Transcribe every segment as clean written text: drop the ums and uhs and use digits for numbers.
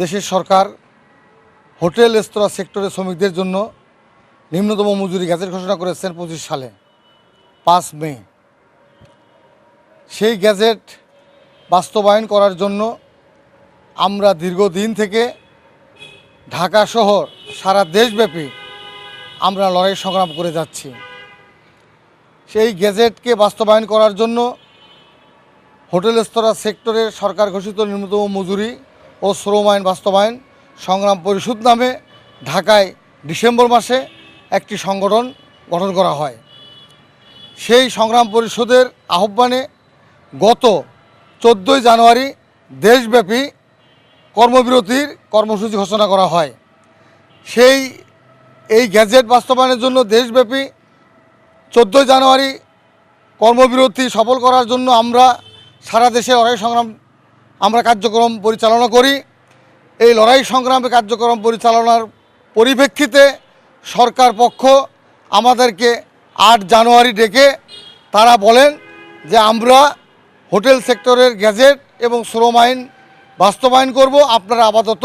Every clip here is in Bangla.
দেশের সরকার হোটেল রেস্তোরাঁ সেক্টরের শ্রমিকদের জন্য নিম্নতম মজুরি গ্যাজেট ঘোষণা করেছেন 25 সালে 5 মে। সেই গ্যাজেট বাস্তবায়ন করার জন্য আমরা দীর্ঘদিন থেকে ঢাকা শহর সারা দেশব্যাপী আমরা লড়াই সংগ্রাম করে যাচ্ছি। সেই গ্যাজেটকে বাস্তবায়ন করার জন্য হোটেল রেস্তোরাঁ সেক্টরের সরকার ঘোষিত নিম্নতম মজুরি ও শ্রম আইন বাস্তবায়ন সংগ্রাম পরিষদ নামে ঢাকায় ডিসেম্বর মাসে একটি সংগঠন গঠন করা হয়। সেই সংগ্রাম পরিষদের আহ্বানে গত 14 জানুয়ারি দেশব্যাপী কর্মবিরতির কর্মসূচি ঘোষণা করা হয়। এই গ্যাজেট বাস্তবায়নের জন্য দেশব্যাপী 14 জানুয়ারি কর্মবিরতি সফল করার জন্য আমরা সারা দেশে লড়াই সংগ্রাম কার্যক্রম পরিচালনা করি। এই লড়াই সংগ্রামে কার্যক্রম পরিচালনার পরিপ্রেক্ষিতে সরকার পক্ষ আমাদেরকে 8 জানুয়ারি ডেকে তারা বলেন যে আমরা হোটেল সেক্টরের গ্যাজেট এবং শ্রম আইন বাস্তবায়ন করব, আপনারা আপাতত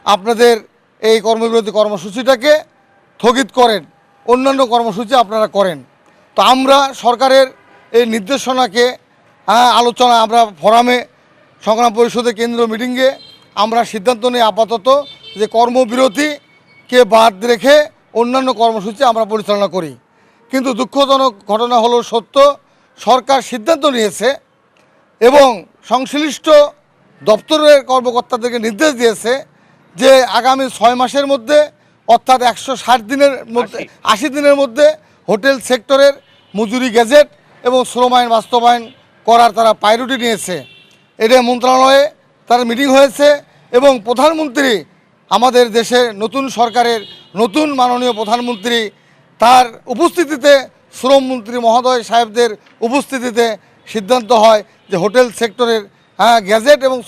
আপনাদের এই কর্মবিরতি কর্মসূচিটাকে স্থগিত করেন, অন্যান্য কর্মসূচি আপনারা করেন। তো আমরা সরকারের এই নির্দেশনাকে আলোচনা আমরা ফোরামে সংগ্রাম পরিষদের কেন্দ্রীয় মিটিংয়ে আমরা সিদ্ধান্ত নিই আপাতত যে কর্মবিরতিকে বাদ রেখে অন্যান্য কর্মসূচি আমরা পরিচালনা করি। কিন্তু দুঃখজনক ঘটনা হলো সত্য, সরকার সিদ্ধান্ত নিয়েছে এবং সংশ্লিষ্ট দপ্তরের কর্মকর্তাদেরকে নির্দেশ দিয়েছে যে আগামী 6 মাসের মধ্যে অর্থাৎ 160 দিনের মধ্যে 80 দিনের মধ্যে হোটেল সেক্টরের মজুরি গ্যাজেট এবং শ্রম আইন বাস্তবায়ন করার তারা প্রায়োরিটি নিয়েছে। এটা মন্ত্রণালয়ে তার মিটিং হয়েছে এবং প্রধানমন্ত্রী আমাদের দেশের নতুন সরকারের নতুন মাননীয় প্রধানমন্ত্রী তার উপস্থিতিতে শ্রমমন্ত্রী মহোদয় সাহেবদের উপস্থিতিতে সিদ্ধান্ত হয় যে হোটেল সেক্টরের গ্যাজেট এবং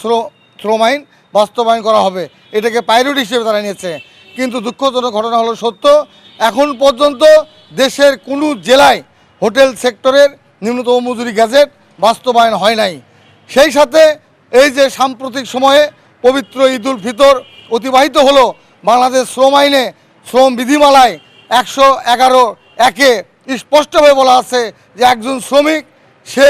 শ্রম আইন বাস্তবায়ন করা হবে। এটাকে প্রায়োরিটি হিসেবে তারা নিয়েছে। কিন্তু দুঃখজনক ঘটনা হলো সত্য, এখন পর্যন্ত দেশের কোনো জেলায় হোটেল সেক্টরের নিম্নতম মজুরি গ্যাজেট বাস্তবায়ন হয় নাই। সেই সাথে এই যে সাম্প্রতিক সময়ে পবিত্র ঈদ উল ফিতর অতিবাহিত হলো, বাংলাদেশ শ্রম আইনে শ্রম বিধিমালায় 111(1)(এ স্পষ্টভাবে বলা আছে যে একজন শ্রমিক সে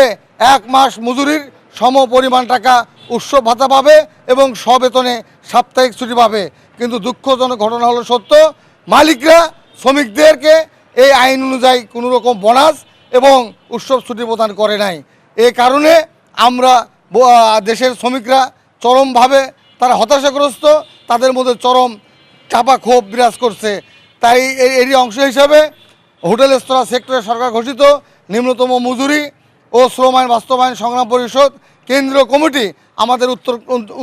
1 মাস মজুরির সম পরিমাণ টাকা উৎসব ভাতা পাবে এবং সবেতনে সাপ্তাহিক ছুটি পাবে। কিন্তু দুঃখজনক ঘটনা হলো সত্য, মালিকরা শ্রমিকদেরকে এই আইন অনুযায়ী কোনো রকম বোনাস এবং উৎসব ছুটি প্রদান করে নাই। এই কারণে আমরা দেশের শ্রমিকরা চরমভাবে তারা হতাশাগ্রস্ত, তাদের মধ্যে চরম চাপা ক্ষোভ বিরাজ করছে। তাই এরই অংশ হিসাবে হোটেল রেস্তোরাঁ সেক্টরে সরকার ঘোষিত নিম্নতম মজুরি ও শ্রম আইন বাস্তবায়ন সংগ্রাম পরিষদ কেন্দ্রীয় কমিটি আমাদের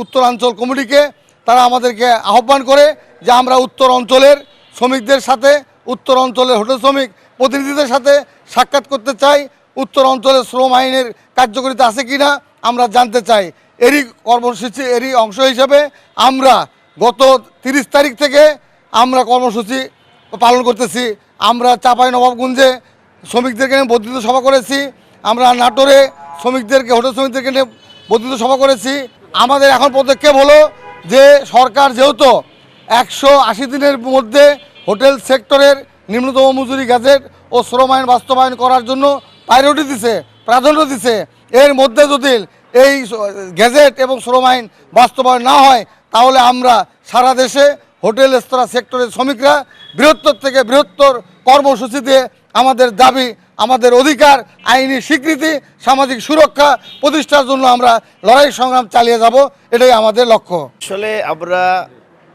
উত্তরাঞ্চল কমিটিকে তারা আমাদেরকে আহ্বান করে যে আমরা উত্তর অঞ্চলের শ্রমিকদের সাথে, উত্তর অঞ্চলের হোটেল শ্রমিক প্রতিনিধিদের সাথে সাক্ষাৎ করতে চাই। উত্তর অঞ্চলের শ্রম আইনের কার্যকারিতা আছে কি না আমরা জানতে চাই। এরই অংশ হিসেবে আমরা গত 30 তারিখ থেকে আমরা কর্মসূচি পালন করতেছি। আমরা চাঁপাইনবাবগঞ্জে শ্রমিকদেরকে নিয়ে বর্ধিত সভা করেছি, আমরা নাটোরে হোটেল শ্রমিকদেরকে নিয়ে বর্ধিত সভা করেছি। আমাদের এখন পদক্ষেপ হলো যে সরকার যেহেতু 180 দিনের মধ্যে হোটেল সেক্টরের নিম্নতম মজুরি গ্যাজেট ও শ্রম আইন বাস্তবায়ন করার জন্য প্রায়োরিটি দিছে, প্রাধান্য দিছে, এর মধ্যে যদি এই গ্যাজেট এবং শ্রম আইন বাস্তবায়ন না হয় তাহলে আমরা সারা দেশে হোটেল রেস্তোরাঁ সেক্টরের শ্রমিকরা বৃহত্তর থেকে বৃহত্তর কর্মসূচি দিয়ে আমাদের দাবি, আমাদের অধিকার, আইনি স্বীকৃতি, সামাজিক সুরক্ষা প্রতিষ্ঠার জন্য আমরা লড়াই সংগ্রাম চালিয়ে যাব, এটাই আমাদের লক্ষ্য। আসলে আমরা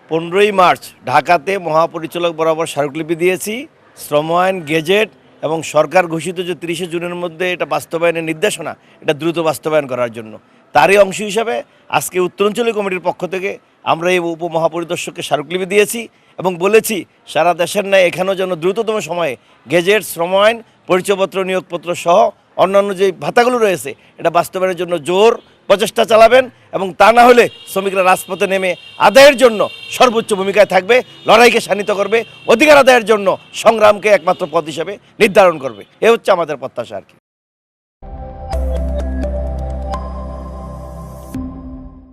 15ই মার্চ ঢাকাতে মহাপরিচালক বরাবর স্মারকলিপি দিয়েছি শ্রম আইন, গেজেট এবং সরকার ঘোষিত যে 30শে জুনের মধ্যে এটা বাস্তবায়নের নির্দেশনা, এটা দ্রুত বাস্তবায়ন করার জন্য তারই অংশ হিসাবে আজকে উত্তরাঞ্চলীয় কমিটির পক্ষ থেকে আমরা এই উপমহাপরিদর্শককে স্মারকলিপি দিয়েছি এবং বলেছি সারা দেশের ন্যায় এখানেও যেন দ্রুততম সময়ে গেজেট, শ্রম আইন, পরিচয়পত্র, নিয়োগপত্র সহ অন্যান্য যে ভাতাগুলো রয়েছে এটা বাস্তবায়নের জন্য জোর প্রচেষ্টা চালাবেন এবং তা না হলে শ্রমিকরা রাজপথে নেমে আদায়ের জন্য সর্বোচ্চ ভূমিকায় থাকবে, লড়াইকে শানিত করবে, অধিকার আদায়ের জন্য সংগ্রামকে একমাত্র পথ হিসেবে নির্ধারণ করবে। এ হচ্ছে আমাদের প্রত্যাশা আর কি।